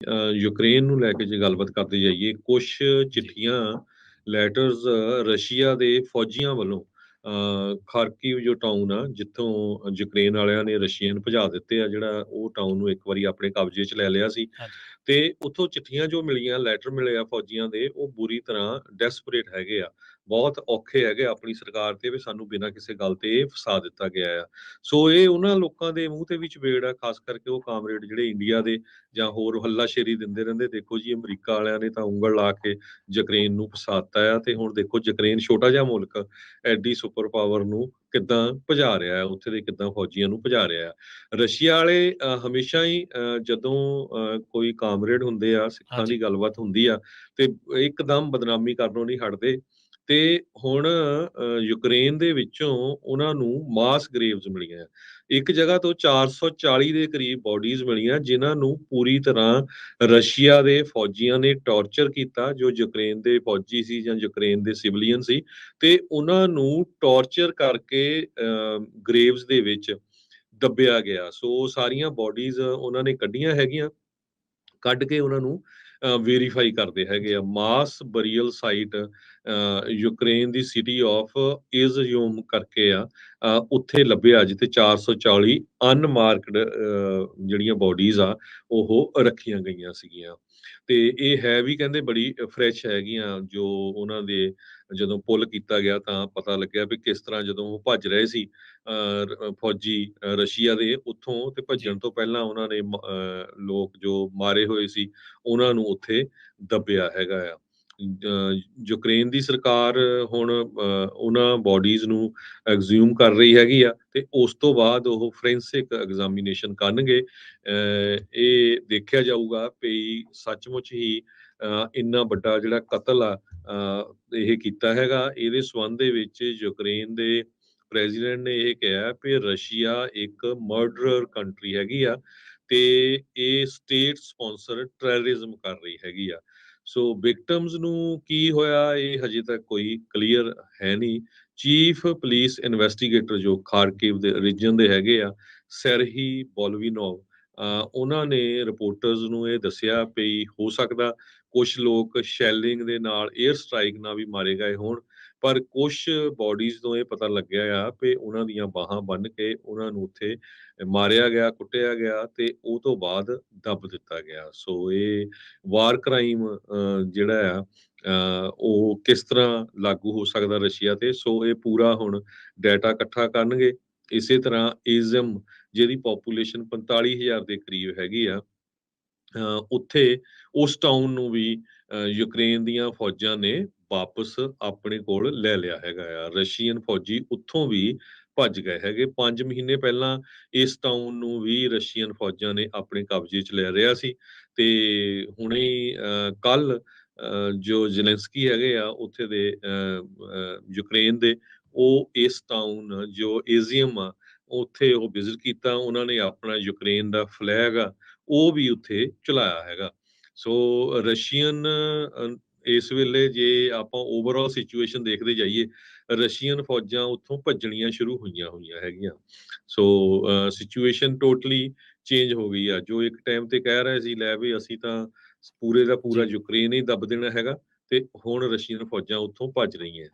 Ukraine ਨੂੰ ਲੈ ਕੇ ਜੇ ਗੱਲਬਾਤ ਕਰਦੇ ਜਾਈਏ, ਕੁਛ ਜੀ, ਚਿੱਠੀਆਂ, ਲੈਟਰਸ ਰਸ਼ੀਆ ਦੇ ਫੌਜੀਆਂ ਵੱਲੋਂ ਖਾਰਕਿਵ ਜੋ ਟਾਊਨ ਆ, ਜਿੱਥੋਂ ਯੂਕਰੇਨ ਵਾਲਿਆਂ ਨੇ ਰਸ਼ੀਅਨ ਭਜਾ ਦਿੱਤੇ ਆ, ਜਿਹੜਾ ਉਹ ਟਾਊਨ ਨੂੰ ਇੱਕ ਵਾਰੀ ਆਪਣੇ ਕਬਜ਼ੇ 'ਚ ਲੈ ਲਿਆ ਸੀ। ਹਾਂਜੀ, ਤੇ ਉੱਥੋਂ ਚਿੱਠੀਆਂ ਜੋ ਮਿਲੀਆਂ, ਲੈਟਰ ਮਿਲੇ ਆ ਫੌਜੀਆਂ ਦੇ, ਉਹ ਬੁਰੀ ਤਰ੍ਹਾਂ ਡੈਸਪਰੇਟ ਹੈਗੇ ਆ। ਬਹੁਤ ਔਖੇ ਹੈਗੇ ਆ ਆਪਣੀ ਸਰਕਾਰ ਤੇ ਵੀ ਸਾਨੂੰ ਬਿਨਾਂ ਕਿਸੇ ਗੱਲ ਤੇ ਇਹ ਫਸਾ ਦਿੱਤਾ ਗਿਆ ਆ। ਸੋ ਇਹ ਉਹਨਾਂ ਲੋਕਾਂ ਦੇ ਮੂੰਹ ਤੇ ਵੀ ਚਪੇੜ ਆ, ਖਾਸ ਕਰਕੇ ਉਹ ਕਾਮਰੇਡ ਜਿਹੜੇ ਇੰਡੀਆ ਦੇ ਜਾਂ ਹੋਰ ਹੱਲਾਸ਼ੇਰੀ ਦਿੰਦੇ ਰਹਿੰਦੇ। ਦੇਖੋ ਜੀ, ਅਮਰੀਕਾ ਵਾਲਿਆਂ ਨੇ ਤਾਂ ਉਂਗਲ ਲਾ ਕੇ ਯੂਕਰੇਨ ਨੂੰ ਫਸਾਤਾ ਆ, ਤੇ ਹੁਣ ਦੇਖੋ ਯੂਕਰੇਨ ਛੋਟਾ ਜਿਹਾ ਮੁਲਕ ਐਡੀ ਸੁਪਰ ਪਾਵਰ ਨੂੰ ਕਿੱਦਾਂ ਭਜਾ ਰਿਹਾ ਹੈ, ਉੱਥੇ ਦੇ ਕਿੱਦਾਂ ਫੌਜੀਆਂ ਨੂੰ ਭਜਾ ਰਿਹਾ ਹੈ। ਰਸ਼ੀਆ ਵਾਲੇ ਹਮੇਸ਼ਾ ਹੀ ਜਦੋਂ ਕੋਈ ਕਾਮਰੇਡ ਹੁੰਦੇ ਆ, ਸਿੱਖਾਂ ਹਾਂਜੀ, ਦੀ ਗੱਲਬਾਤ ਹੁੰਦੀ ਆ, ਤੇ ਇੱਕਦਮ ਬਦਨਾਮੀ ਕਰਨੋਂ ਨਹੀਂ ਹਟਦੇ। ਤੇ ਹੁਣ ਯੂਕਰੇਨ ਦੇ ਵਿੱਚੋਂ ਉਹਨਾਂ ਨੂੰ ਮਾਸ ਗ੍ਰੇਵਸ ਮਿਲੀਆਂ। ਇੱਕ ਜਗ੍ਹਾ ਤੋਂ 440 ਦੇ ਕਰੀਬ ਬੋਡੀਜ਼ ਮਿਲੀਆਂ, ਜਿਨ੍ਹਾਂ ਨੂੰ ਪੂਰੀ ਤਰ੍ਹਾਂ ਰਸ਼ੀਆ ਦੇ ਫੌਜੀਆਂ ਨੇ ਟੌਰਚਰ ਕੀਤਾ, ਜੋ ਯੂਕਰੇਨ ਦੇ ਫੌਜੀ ਸੀ ਜਾਂ ਯੂਕਰੇਨ ਦੇ ਸਿਵਲੀਅਨ ਸੀ, ਤੇ ਉਹਨਾਂ ਨੂੰ ਟੌਰਚਰ ਕਰਕੇ ਗ੍ਰੇਵਸ ਦੇ ਵਿੱਚ ਦੱਬਿਆ ਗਿਆ। ਸੋ ਸਾਰੀਆਂ ਬੋਡੀਜ਼ ਉਹਨਾਂ ਨੇ ਕੱਢੀਆਂ ਹੈਗੀਆਂ, ਕੱਢ ਕੇ ਉਹਨਾਂ ਨੂੰ ਵੈਰੀਫਾਈ ਕਰਦੇ ਹੈਗੇ ਆ। ਜੀ, ਮਾਸ burial site Ukraine the city of ਇਜ਼ਯੂਮ ਕਰਕੇ ਆ, ਉੱਥੇ ਲੱਭਿਆ, ਜਿੱਥੇ 440 ਅਨਮਾਰਕਡ ਜਿਹੜੀਆਂ ਬੋਡੀਜ਼ ਆ ਉਹ ਰੱਖੀਆਂ ਗਈਆਂ ਸੀਗੀਆਂ। ਤੇ ਇਹ ਹੈ ਵੀ ਕਹਿੰਦੇ ਬੜੀ ਫਰੈਸ਼ ਹੈਗੀਆਂ। ਜੋ ਉਹਨਾਂ ਦੇ ਜਦੋਂ ਪੁੱਲ ਕੀਤਾ ਗਿਆ ਤਾਂ ਪਤਾ ਲੱਗਿਆ ਵੀ ਕਿਸ ਤਰ੍ਹਾਂ ਜਦੋਂ ਉਹ ਭੱਜ ਰਹੇ ਸੀ, ਫੌਜੀ ਰਸ਼ੀਆ ਦੇ ਉੱਥੋਂ, ਤੇ ਜੀ, ਭੱਜਣ ਤੋਂ ਪਹਿਲਾਂ ਉਹਨਾਂ ਨੇ ਲੋਕ ਜੋ ਮਾਰੇ ਹੋਏ ਸੀ ਉਹਨਾਂ ਨੂੰ ਉੱਥੇ ਦੱਬਿਆ ਹੈਗਾ ਆ। ਯੂਕਰੇਨ ਦੀ ਸਰਕਾਰ ਹੁਣ ਉਹਨਾਂ ਬੋਡੀਜ਼ ਨੂੰ ਐਗਜ਼ਿਊਮ ਕਰ ਰਹੀ ਹੈਗੀ ਆ, ਤੇ ਉਸ ਤੋਂ ਬਾਅਦ ਉਹ ਫੋਰੈਂਸਿਕ ਐਗਜ਼ਾਮੀਨੇਸ਼ਨ ਕਰਨਗੇ। ਇਹ ਦੇਖਿਆ ਜਾਊਗਾ ਵੀ ਸੱਚਮੁੱਚ ਹੀ ਇੰਨਾ ਵੱਡਾ ਜਿਹੜਾ ਕਤਲ ਆ ਇਹ ਕੀਤਾ ਹੈਗਾ। ਇਹਦੇ ਸੰਬੰਧ ਦੇ ਵਿੱਚ ਯੂਕਰੇਨ ਦੇ ਪ੍ਰੈਜ਼ੀਡੈਂਟ ਨੇ ਇਹ ਕਿਹਾ ਵੀ ਰਸ਼ੀਆ ਇੱਕ ਮਰਡਰਰ ਕੰਟਰੀ ਹੈਗੀ ਆ, ਤੇ ਇਹ ਸਟੇਟ ਸਪਾਂਸਰ ਟੈਰਰਿਜ਼ਮ ਕਰ ਰਹੀ ਹੈਗੀ ਆ। ਸੋ ਵਿਕਟਮਸ ਨੂੰ ਕੀ ਹੋਇਆ, ਇਹ ਹਜੇ ਤੱਕ ਕੋਈ ਕਲੀਅਰ ਹੈ ਨਹੀਂ। ਚੀਫ ਪੁਲਿਸ ਇਨਵੈਸਟੀਗੇਟਰ ਜੋ ਖਾਰਕਿਵ ਦੇ ਰੀਜਨ ਦੇ ਹੈਗੇ ਆ, ਸਰਹੀ ਬੋਲਵਿਨੋਵ, ਉਹਨਾਂ ਨੇ ਰਿਪੋਰਟਰਸ ਨੂੰ ਇਹ ਦੱਸਿਆ ਵੀ ਹੋ ਸਕਦਾ ਕੁਝ ਲੋਕ ਸ਼ੈਲਿੰਗ ਦੇ ਨਾਲ, 에ਅਰ ਸਟ੍ਰਾਈਕ ਨਾਲ ਵੀ ਮਾਰੇ ਗਏ ਹੋਣ, ਪਰ ਕੁਝ ਬੋਡੀਜ਼ ਤੋਂ ਇਹ ਪਤਾ ਲੱਗਿਆ ਆ ਵੀ ਉਹਨਾਂ ਦੀਆਂ ਬਾਹਾਂ ਬੰਨ੍ਹ ਕੇ ਉਹਨਾਂ ਨੂੰ ਉੱਥੇ ਮਾਰਿਆ ਗਿਆ, ਕੁੱਟਿਆ ਗਿਆ, ਤੇ ਉਹ ਤੋਂ ਬਾਅਦ ਦੱਬ ਦਿੱਤਾ ਗਿਆ। ਸੋ ਇਹ ਵਾਰ ਕ੍ਰਾਈਮ ਜਿਹੜਾ ਆ ਉਹ ਕਿਸ ਤਰ੍ਹਾਂ ਲਾਗੂ ਹੋ ਸਕਦਾ ਰਸ਼ੀਆ ਤੇ, ਸੋ ਇਹ ਪੂਰਾ ਹੁਣ ਡਾਟਾ ਇਕੱਠਾ ਕਰਨਗੇ। ਇਸੇ ਤਰ੍ਹਾਂ ਇਜ਼ਮ, ਜਿਹਦੀ ਪਾਪੂਲੇਸ਼ਨ 45,000 ਦੇ ਕਰੀਬ ਹੈਗੀ ਆ, ਉੱਥੇ ਉਸ ਟਾਊਨ ਨੂੰ ਵੀ ਯੂਕਰੇਨ ਦੀਆਂ ਫੌਜਾਂ ਨੇ ਵਾਪਸ ਆਪਣੇ ਕੋਲ ਲੈ ਲਿਆ ਹੈਗਾ ਆ। ਰਸ਼ੀਅਨ ਫੌਜੀ ਉੱਥੋਂ ਵੀ ਭੱਜ ਗਏ ਹੈਗੇ। 5 ਮਹੀਨੇ ਪਹਿਲਾਂ ਇਸ ਟਾਊਨ ਨੂੰ ਵੀ ਰਸ਼ੀਅਨ ਫੌਜਾਂ ਨੇ ਆਪਣੇ ਕਬਜ਼ੇ 'ਚ ਲੈ ਲਿਆ ਸੀ, ਤੇ ਹੁਣੇ ਕੱਲ ਜੋ ਜ਼ੈਲੈਂਸਕੀ ਹੈਗੇ ਆ ਉੱਥੇ ਦੇ ਯੂਕਰੇਨ ਦੇ, ਉਹ ਇਸ ਟਾਊਨ ਜੋ ਏਜ਼ੀਅਮ ਆ ਉੱਥੇ ਉਹ ਵਿਜ਼ਿਟ ਕੀਤਾ। ਉਹਨਾਂ ਨੇ ਆਪਣਾ ਯੂਕਰੇਨ ਦਾ ਫਲੈਗ ਆ ਉਹ ਵੀ ਉੱਥੇ ਚਲਾਇਆ ਹੈਗਾ। ਸੋ ਰਸ਼ੀਅਨ ਇਸ ਵੇਲੇ ਜੇ ਆਪਾਂ ਓਵਰਆਲ ਸਿਚੁਏਸ਼ਨ ਦੇਖਦੇ ਜਾਈਏ, ਰਸ਼ੀਅਨ ਫੌਜਾਂ ਉੱਥੋਂ ਭੱਜਣੀਆਂ ਸ਼ੁਰੂ ਹੋਈਆਂ ਹੋਈਆਂ ਹੈਗੀਆਂ। ਸੋ ਸਿਚੁਏਸ਼ਨ ਟੋਟਲੀ ਚੇਂਜ ਹੋ ਗਈ ਆ। ਜੋ ਇੱਕ ਟਾਈਮ ਤੇ ਕਹਿ ਰਹੇ ਸੀ ਲੈ ਵੀ ਅਸੀਂ ਤਾਂ ਪੂਰੇ ਦਾ ਪੂਰਾ ਜੀ। ਯੂਕਰੇਨ ਹੀ ਦੱਬ ਦੇਣਾ ਹੈਗਾ, ਤੇ ਹੁਣ ਰਸ਼ੀਅਨ ਫੌਜਾਂ ਉੱਥੋਂ ਭੱਜ ਰਹੀਆਂ।